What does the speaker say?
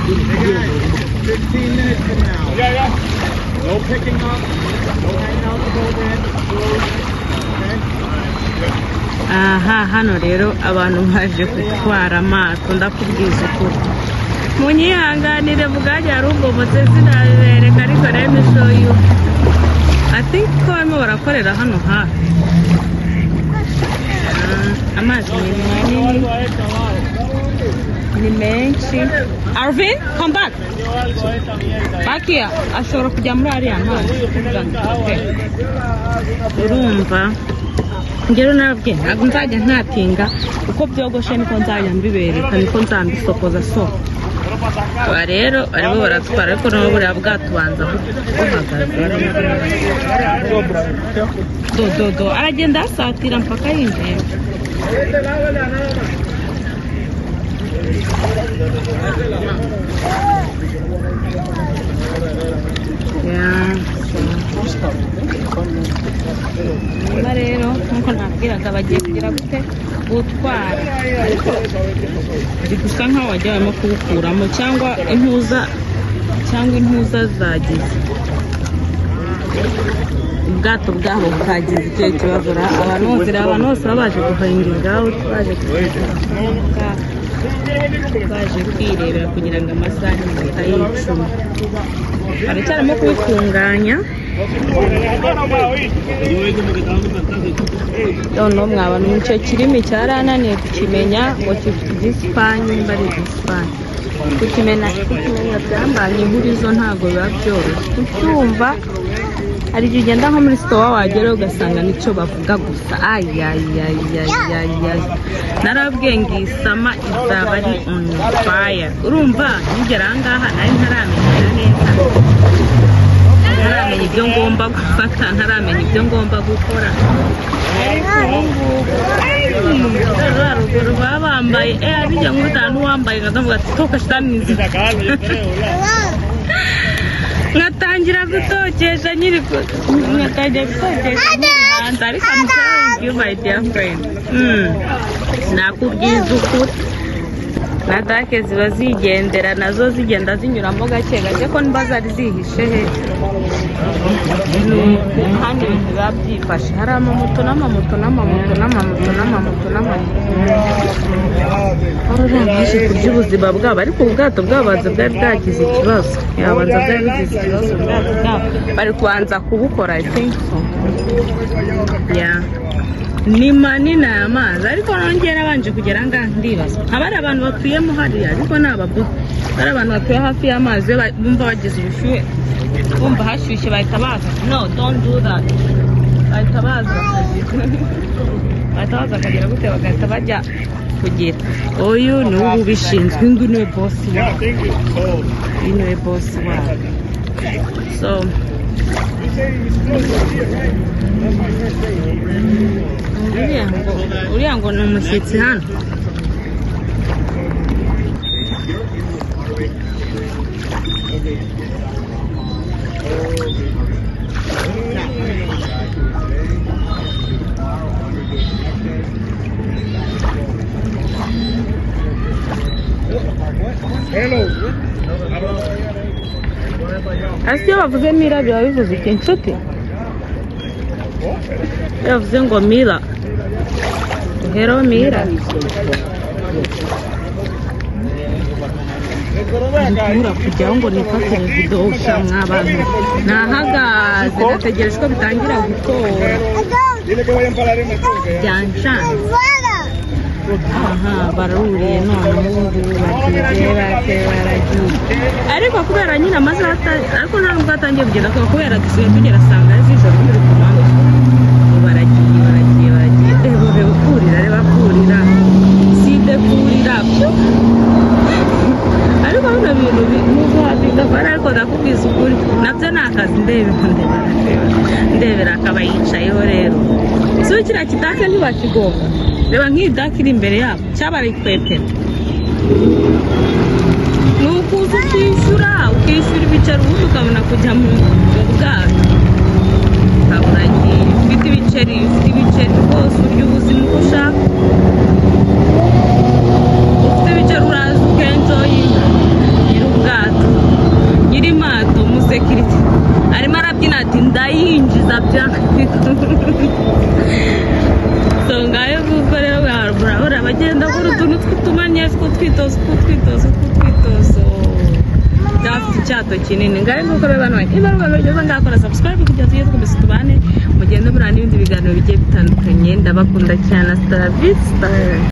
15 minutes from now. No picking up. No hanging out the boat in. Okay? Aha, hano rero abantu baje gutwara amato ndakubwiza ukuri. Munyihanganire bugajya hari ubomotse sinabereka ariko let me show you. I think ko barimo barakorera hano hafi. Amazi ni manini. Ni menshi. Arvin, come back. Back here. Ashobora kujya muri ariya mazi. Urumva? Ngero nabwe ntabwo nzajya ntatinga uko byogoshe niko nzajya mbibereka niko nzambisokoza so. Aba rero aribo baratwara ariko nabo buriya bwatubanza buhagaze. Do aragenda asatira mpaka yinjiye. Niba rero nkuko nabwiraga bagiye kugira gute gutwara gusa nkaho wajya barimo kuwukuramo cyangwa intuza zagize ubwato bwabo bwagize icyo kibazo. Abantu bose baje guhinga baje kwirebera kugira ngo amasaha y'imvura y'icumi baracyarimo kubitunganya. Noneho mwabona icyo kirimi cyarananiye kukimenya ngo kifite igisipanye nimba ari igisipanye. Kukimenya byambanye ihurizo ntabwo biba byoroshye kucyumva. Hari igihe ugenda nko muri sitowa wagera ugasanga nicyo bavuga gusa. Narabwiye ngo iyi sama izaba ari on fire. Urumva nigera ahangaha nari ntaramenya neza, ntaramenya ibyo ngomba gufata, ntaramenya ibyo ngomba gukora. Ruguru baba bambaye bijya nk'utanu wambaye nkavuga ati toka shitani ngatangira gutokesha nyiri ngatangira gutokesha umuhanda ariko I'm telling you my dear friend, nakubwiza ukuri na dake ziba zigendera nazo zigenda zinyuramo gake gake ko niba zari zihishe he kandi ibintu biba byifashe. Hari amamoto baje kurya ubuzima bwabo ariko ubwato bwabanza bwari bwagize ikibazo. Yabanza bwari bugize ikibazo ubwato bwabo bari kubanza kubukora. I think so. Ni manini aya mazi ariko nongera abanje kugera ngaha ndibaza abari abantu batuyemo hariya ariko nababo ari abantu batuye hafi y'amazi bumva bagize ubushyuhe bumva hashyushye bahita baza. No, don't do that. Bahita baza akagira gute bagahita bajya kugira. Uyu ni ubu bishinzwe ngo niwe boss wabo. Niwe boss wabo. So uriya ngo ni umushyitsi hano. Ese iyo bavuze mira biba bivuze iki inshuti? Yavuze ngo mira hero mira ndikura kujyaho ngo nifatire video ushamwa abantu nahagaze nategereje ko bitangira gutora byanshana. Aha baruriye none ubu bagiye ariko kubera nyine amasaha ariko nta nubwo atangiye kugenda kubera dusigaye tugera sanga z'ijoro turi ku manywa. Baragiye reba kurira side kurira ariko bino bintu n'ubuhatinda bara ariko ndakubwiza ukuri nabyo ni akazi ndebera akaba yicayeho rero. Si kiriya kidake ntibakigonga reba nk'iyi dake iri imbere yabo cyabara ikwepera ni ukuza ukishyura ibiceri ubundi ukabona kujya mu bwato ukaburagiye ufite ibiceri rwose urya ubuzima uko ushaka. Ufite ibiceri uraza ukenjoyinga rero ati ndayinjiza bya so ngayo kuko rero barabura bagenda kuri utuntu tw'utumanye tw'utwitozo dafite icyato kinini ngayo kuko rero bano niba rugeze ngakora subscribe kugira tujye twumvise tubane mugende muri n'ibindi biganiro bigiye bitandukanye ndabakunda cyane hasta la vista.